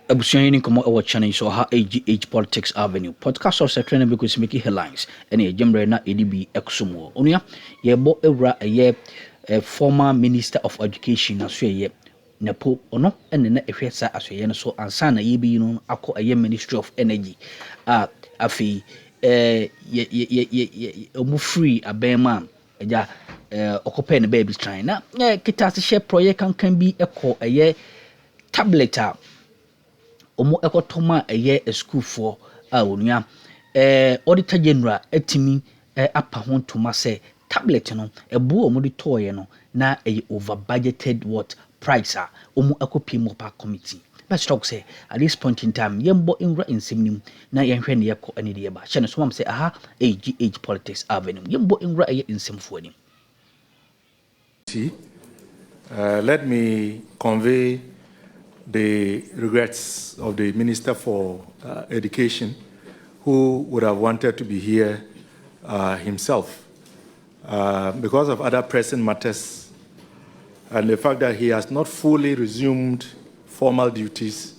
Abusuani komo ewo channel so ha AGH Politics Avenue podcast of secretary because making headlines ene ejemre na edibi eksomo onua yebo ewra eye former minister of education aso eye NAPO ono ene na ehwesa aso eye no so ansa na yebi no akọ eye ministry of energy afi omu free abema eja okope ne baby train na kita se share project kan bi ekọ eye tablet omo ekotoma eye school for onua auditor general etimi apa ho ntoma se tablet no ebo omo de toye no na over budgeted what price omo ekopie mo pa committee. Let's talk say at this point in time yembo inra insemnim na yenhwe ne yeko ane de ba hye ne so am say AGH Politics Avenue yembo inra eye insemfo ani. Let me convey the regrets of the Minister for Education, who would have wanted to be here himself. Because of other pressing matters and the fact that he has not fully resumed formal duties,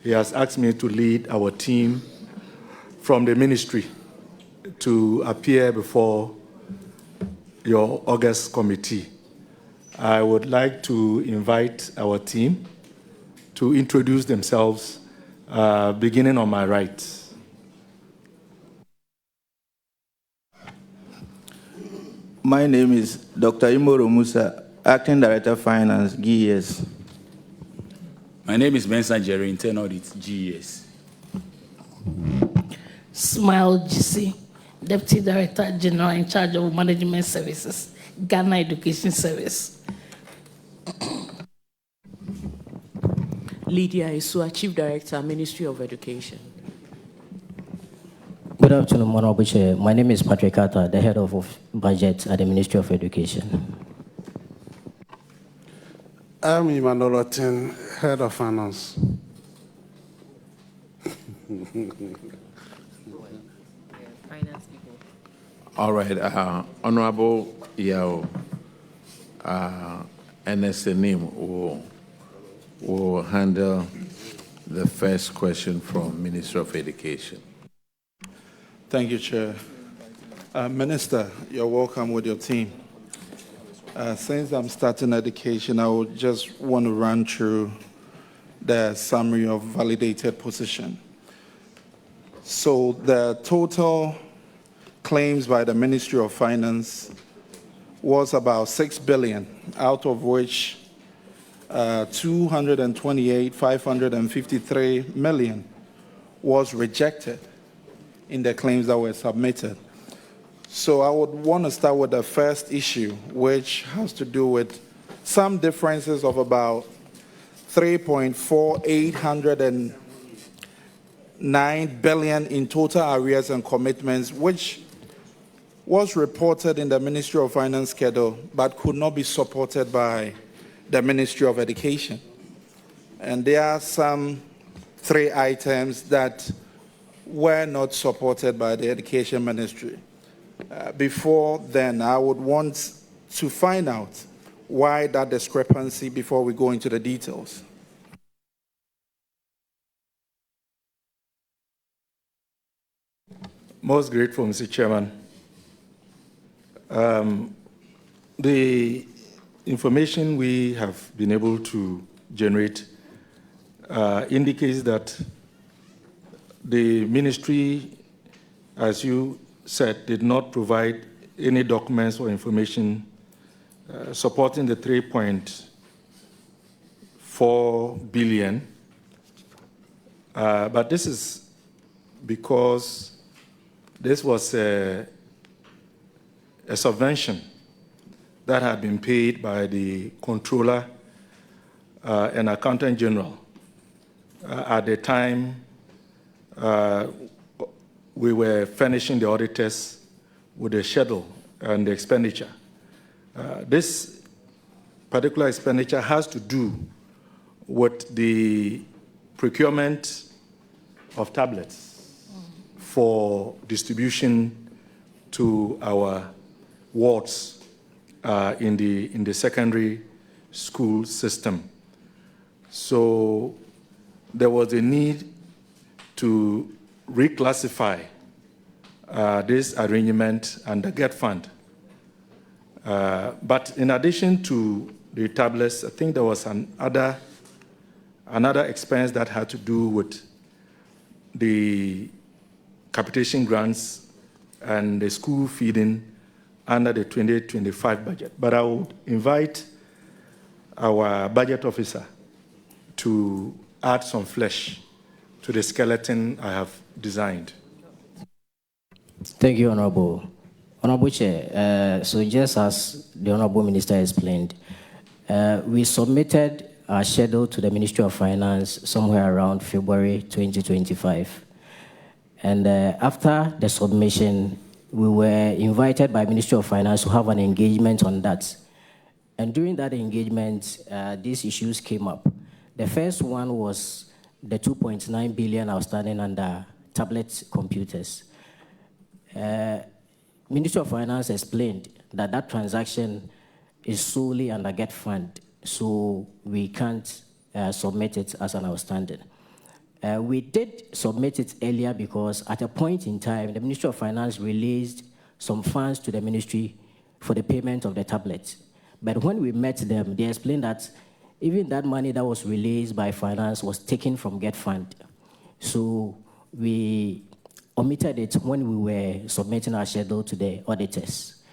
he has asked me to lead our team from the ministry to appear before your August committee. I would like to invite our team to introduce themselves, beginning on my right. My name is Dr. Imoro Musa, Acting Director of Finance, GES. My name is Benson Jerry, Internal Audit, GES. Smile GC, Deputy Director General in charge of Management Services, Ghana Education Service. Lydia Isua, Chief Director, Ministry of Education. Good afternoon, Honorable Chair. My name is Patrick Carter, the Head of Budget at the Ministry of Education. I'm Emmanuel Otin, Head of Finance. All right, Honorable Yao, NSNIM will handle the first question from Minister of Education. Thank you, Chair. Minister, you're welcome with your team. Since I'm starting education, I would just want to run through the summary of validated position. So the total claims by the Ministry of Finance was about 6 billion, out of which 228,553 million was rejected in the claims that were submitted. So I would want to start with the first issue, which has to do with some differences of about 3.4809 billion in total arrears and commitments, which was reported in the Ministry of Finance schedule, but could not be supported by the Ministry of Education. And there are some 3 items that were not supported by the Education Ministry. Before then, I would want to find out why that discrepancy before we go into the details. Most grateful, Mr. Chairman. The information we have been able to generate indicates that the ministry, as you said, did not provide any documents or information supporting the 3.4 billion. But this is because this was a subvention that had been paid by the Comptroller and Accountant General at the time we were furnishing the auditors with the schedule and the expenditure. This particular expenditure has to do with the procurement of tablets for distribution to our wards in the secondary school system. So there was a need to reclassify this arrangement under Get Fund. But in addition to the tablets, I think there was another expense that had to do with the capitation grants and the school feeding under the 2025 budget. But I would invite our budget officer to add some flesh to the skeleton I have designed. Thank you, Honorable. Honorable Chair, so just as the Honorable Minister explained, we submitted our schedule to the Ministry of Finance somewhere around February 2025. And after the submission, we were invited by Ministry of Finance to have an engagement on that. And during that engagement, these issues came up. The first one was the 2.9 billion outstanding under tablet computers. Ministry of Finance explained that that transaction is solely under Get Fund, so we can't submit it as an outstanding. We did submit it earlier because at a point in time, the Ministry of Finance released some funds to the ministry for the payment of the tablets. But when we met them, they explained that even that money that was released by finance was taken from Get Fund. So we omitted it when we were submitting our schedule to the auditors.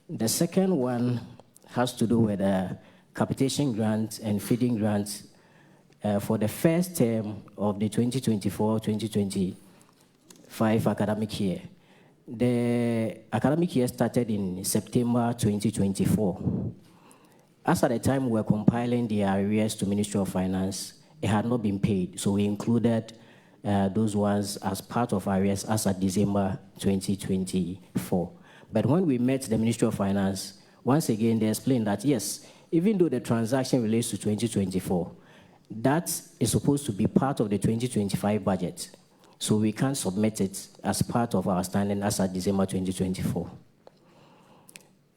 The second one has to do with capitation grants and feeding grants for the first term of the 2024-2025 academic year. The academic year started in September 2024. As at the time we were compiling the arrears to Ministry of Finance, it had not been paid, so we included those ones as part of arrears as at December 2024. But when we met the Ministry of Finance, once again they explained that yes, even though the transaction relates to 2024, that is supposed to be part of the 2025 budget. So we can't submit it as part of our standing as at December 2024.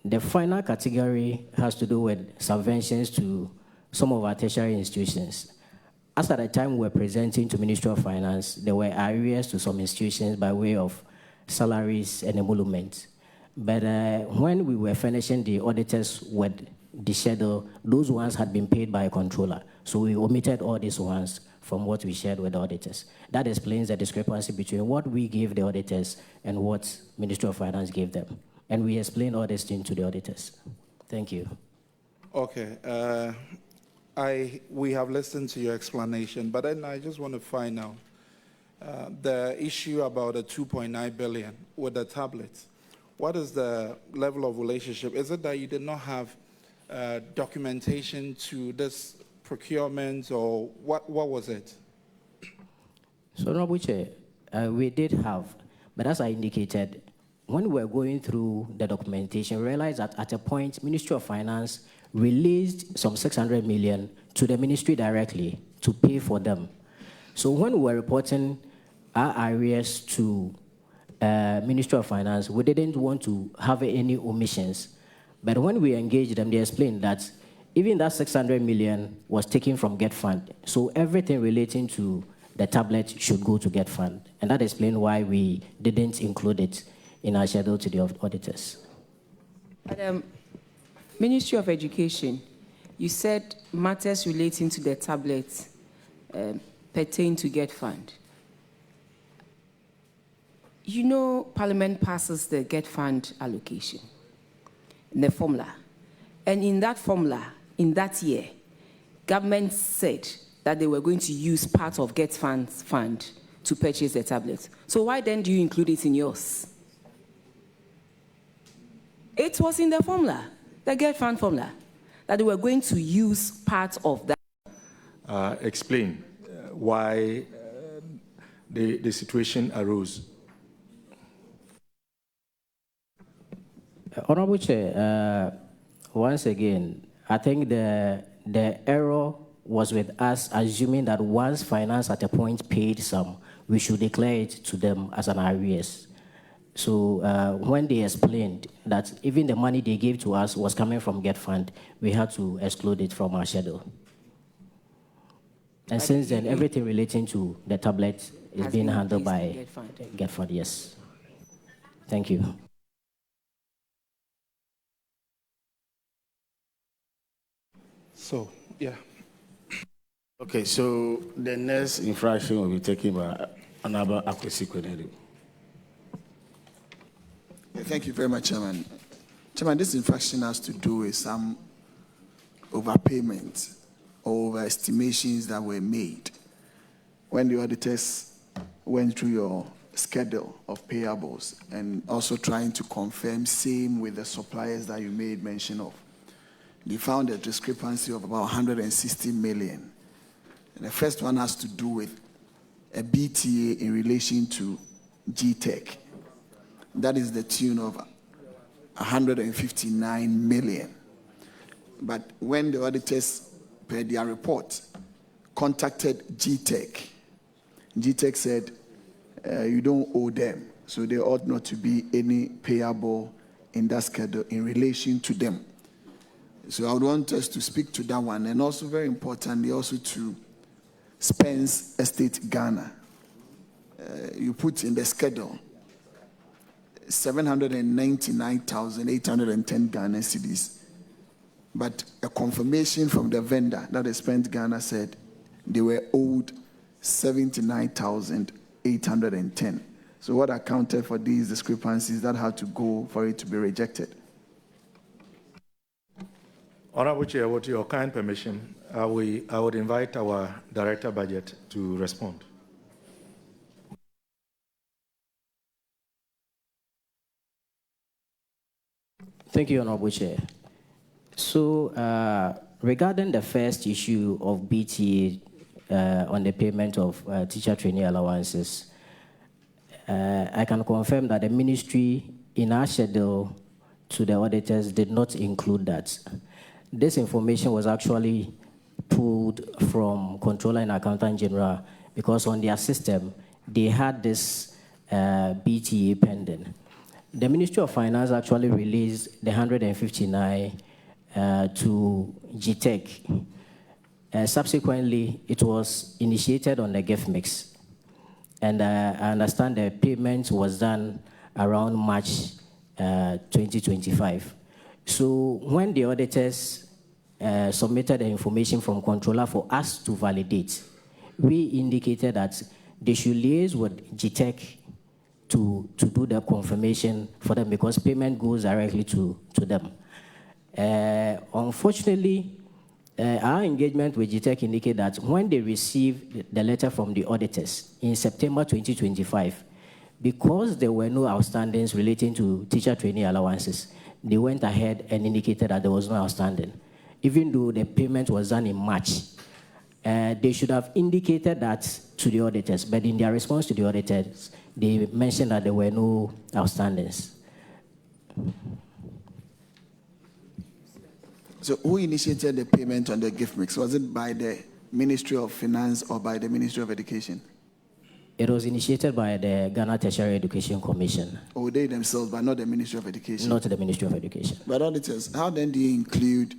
The final category has to do with subventions to some of our tertiary institutions. As at the time we were presenting to Ministry of Finance, there were arrears to some institutions by way of salaries and emoluments. But when we were finishing the auditors with the schedule, those ones had been paid by a controller. So we omitted all these ones from what we shared with the auditors. That explains the discrepancy between what we gave the auditors and what Ministry of Finance gave them. And we explained all this thing to the auditors. Thank you. Okay. We have listened to your explanation, but then I just want to find out the issue about the 2.9 billion with the tablets. What is the level of relationship? Is it that you did not have documentation to this procurement, or what was it? So, Honorable Chair, we did have, but as I indicated, when we were going through the documentation, we realized that at a point, Ministry of Finance released some 600 million to the ministry directly to pay for them. So when we were reporting our arrears to Ministry of Finance, we didn't want to have any omissions. But when we engaged them, they explained that even that 600 million was taken from Get Fund. So everything relating to the tablet should go to Get Fund. And that explains why we didn't include it in our schedule to the auditors. Madam, Ministry of Education, you said matters relating to the tablets pertain to Get Fund. You know, Parliament passes the Get Fund allocation, the formula. And in that formula, in that year, government said that they were going to use part of Get Fund's fund to purchase the tablets. So why then do you include it in yours? It was in the formula, the Get Fund formula, that they were going to use part of that. Explain why the situation arose. Honorable Chair, once again, I think the error was with us assuming that once finance at a point paid some, we should declare it to them as an arrears. So when they explained that even the money they gave to us was coming from Get Fund, we had to exclude it from our schedule. And since then, everything relating to the tablet is being handled by Get Fund, yes. Thank you. So, yeah. Okay, so the next infraction will be taken by Honorable Akwesi Kwenedu. Thank you very much, Chairman. Chairman, this infraction has to do with some overpayments or overestimations that were made when the auditors went through your schedule of payables and also trying to confirm same with the suppliers that you made mention of. They found a discrepancy of about 160 million. And the first one has to do with a BTA in relation to GTech. That is the tune of 159 million. But when the auditors, per their report, contacted GTech, GTech said, you don't owe them, so there ought not to be any payable in that schedule in relation to them. So I would want us to speak to that one, and also very importantly, also to Spence Estate Ghana. You put in the schedule 799,810 Ghana cedis, but a confirmation from the vendor that is Spence Ghana said they were owed 79,810. So what accounted for these discrepancies that had to go for it to be rejected? Honorable Chair, with your kind permission, I would invite our Director Budget to respond. Thank you, Honorable Chair. So, regarding the first issue of BTA on the payment of teacher trainee allowances, I can confirm that the ministry in our schedule to the auditors did not include that. This information was actually pulled from Controller and Accountant General because on their system, they had this BTA pending. The Ministry of Finance actually released the 159 to GTech. Subsequently, it was initiated on the gift mix. And I understand the payment was done around March 2025. So when the auditors submitted the information from Controller for us to validate, we indicated that they should liaise with GTech to do the confirmation for them because payment goes directly to them. Unfortunately, our engagement with GTech indicated that when they received the letter from the auditors in September 2025, because there were no outstandings relating to teacher trainee allowances, they went ahead and indicated that there was no outstanding. Even though the payment was done in March, they should have indicated that to the auditors, but in their response to the auditors, they mentioned that there were no outstandings. So who initiated the payment on the gift mix? Was it by the Ministry of Finance or by the Ministry of Education? It was initiated by the Ghana Tertiary Education Commission. Or they themselves, but not the Ministry of Education? Not the Ministry of Education. But auditors, how then do you include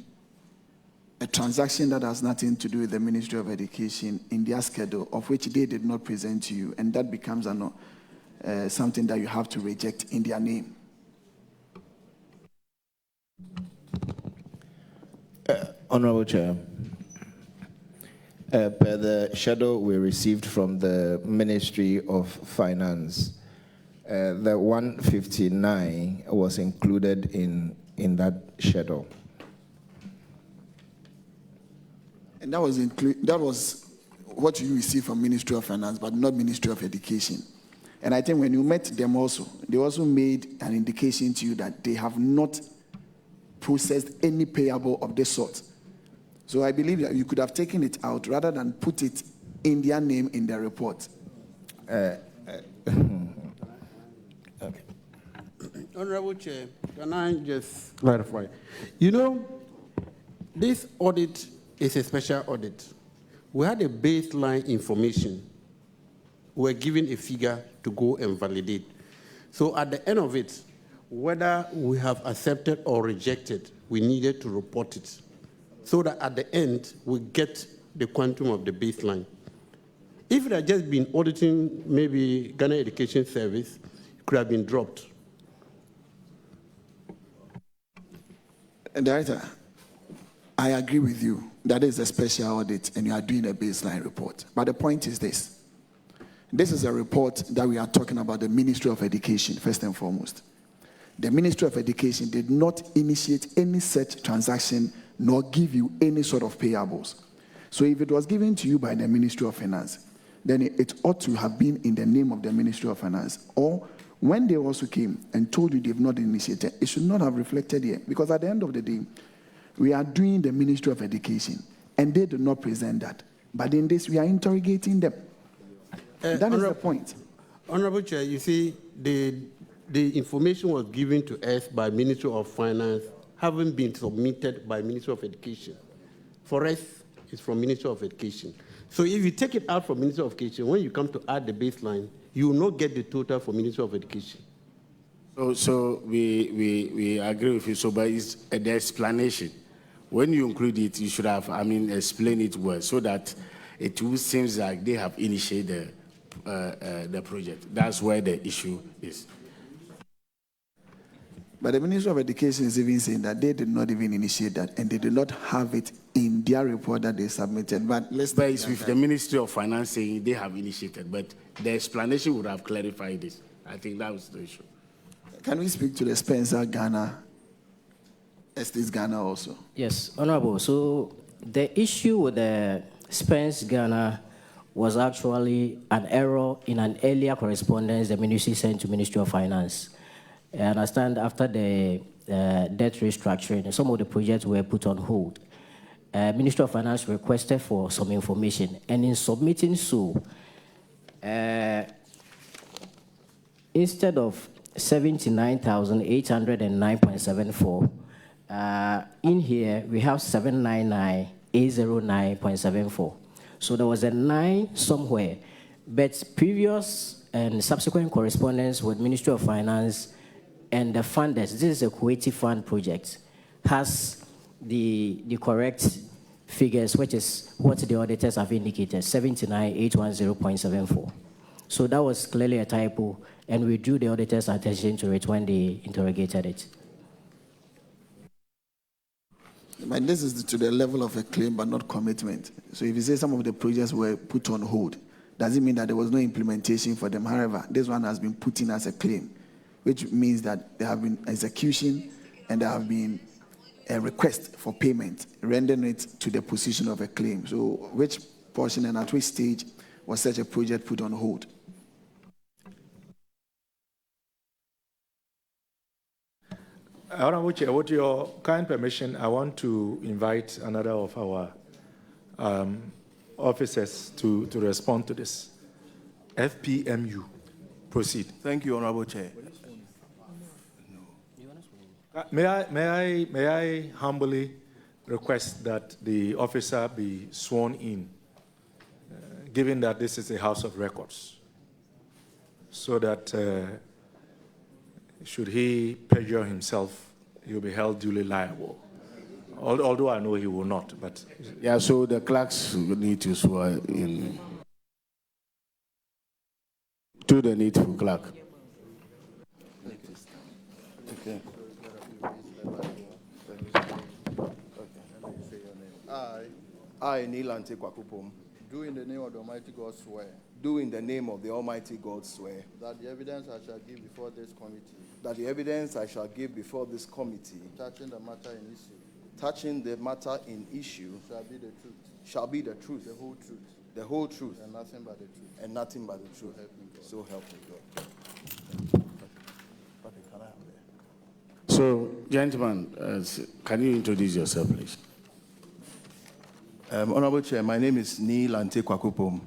a transaction that has nothing to do with the Ministry of Education in their schedule, of which they did not present to you, and that becomes something that you have to reject in their name? Honorable Chair, per the schedule we received from the Ministry of Finance, the 159 was included in that schedule. And that was what you received from Ministry of Finance, but not Ministry of Education. And I think when you met them also, they also made an indication to you that they have not processed any payable of this sort. So I believe that you could have taken it out rather than put it in their name in their report. Okay. Honorable Chair, can I just clarify? You know, this audit is a special audit. We had a baseline information. We're given a figure to go and validate. So at the end of it, whether we have accepted or rejected, we needed to report it so that at the end, we get the quantum of the baseline. If it had just been auditing maybe Ghana Education Service, it could have been dropped. Director, I agree with you. That is a special audit and you are doing a baseline report. But the point is this. This is a report that we are talking about the Ministry of Education, first and foremost. The Ministry of Education did not initiate any such transaction nor give you any sort of payables. So if it was given to you by the Ministry of Finance, then it ought to have been in the name of the Ministry of Finance. Or when they also came and told you they've not initiated, it should not have reflected here. Because at the end of the day, we are doing the Ministry of Education, and they do not present that. But in this, we are interrogating them. That is the point. Honorable Chair, you see, the information was given to us by Ministry of Finance, having been submitted by Ministry of Education. For us, it's from Ministry of Education. So if you take it out from Ministry of Education, when you come to add the baseline, you will not get the total for Ministry of Education. So we agree with you. So, but it's the explanation. When you include it, you should have, explain it well so that it will seems like they have initiated the project. That's where the issue is. But the Ministry of Education is even saying that they did not even initiate that and they did not have it in their report that they submitted. But it's with the Ministry of Finance saying they have initiated, but the explanation would have clarified this. I think that was the issue. Can we speak to the Spencer Ghana, Estates Ghana also? Yes, Honorable. So the issue with the Spence Ghana was actually an error in an earlier correspondence the ministry sent to Ministry of Finance. I understand after the debt restructuring, some of the projects were put on hold. Ministry of Finance requested for some information, and in submitting so, instead of 79,809.74, in here we have 799,809.74. So there was a 9 somewhere, but previous and subsequent correspondence with Ministry of Finance and the funders, this is a Kuwaiti fund project, has the correct figures, which is what the auditors have indicated, 79,810.74. So that was clearly a typo, and we drew the auditors' attention to it when they interrogated it. But this is to the level of a claim but not commitment. So if you say some of the projects were put on hold, does it mean that there was no implementation for them? However, this one has been put in as a claim, which means that there have been execution and there have been a request for payment, rendering it to the position of a claim. So which portion and at which stage was such a project put on hold? Honorable Chair, with your kind permission, I want to invite another of our officers to respond to this. FPMU, proceed. Thank you, Honorable Chair. May I humbly request that the officer be sworn in, given that this is a house of records, so that should he perjure himself, he will be held duly liable. Although I know he will not, but... Yeah, so the clerks need to swear in to the needful clerk. Okay. I, Nilante Kwakupom, do in the name of the Almighty God swear. Do in the name of the Almighty God swear. That the evidence I shall give before this committee. That the evidence I shall give before this committee. Touching the matter in issue. Touching the matter in issue. Shall be the truth. Shall be the truth. The whole truth. The whole truth. And nothing but the truth. And nothing but the truth. So help me God. So, gentlemen, can you introduce yourself, please? Honorable Chair, my name is Neil Ante Kwakupom.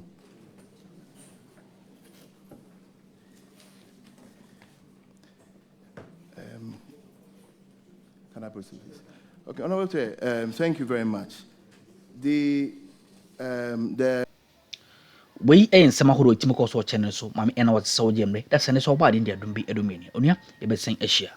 Can I proceed, please? Okay, Honorable Chair, thank you very much. We ain't some who chemical channel so, Mammy, and what's so jammy. That's an so bad in the Dumbi Edomini. Onia, a bit saying Asia.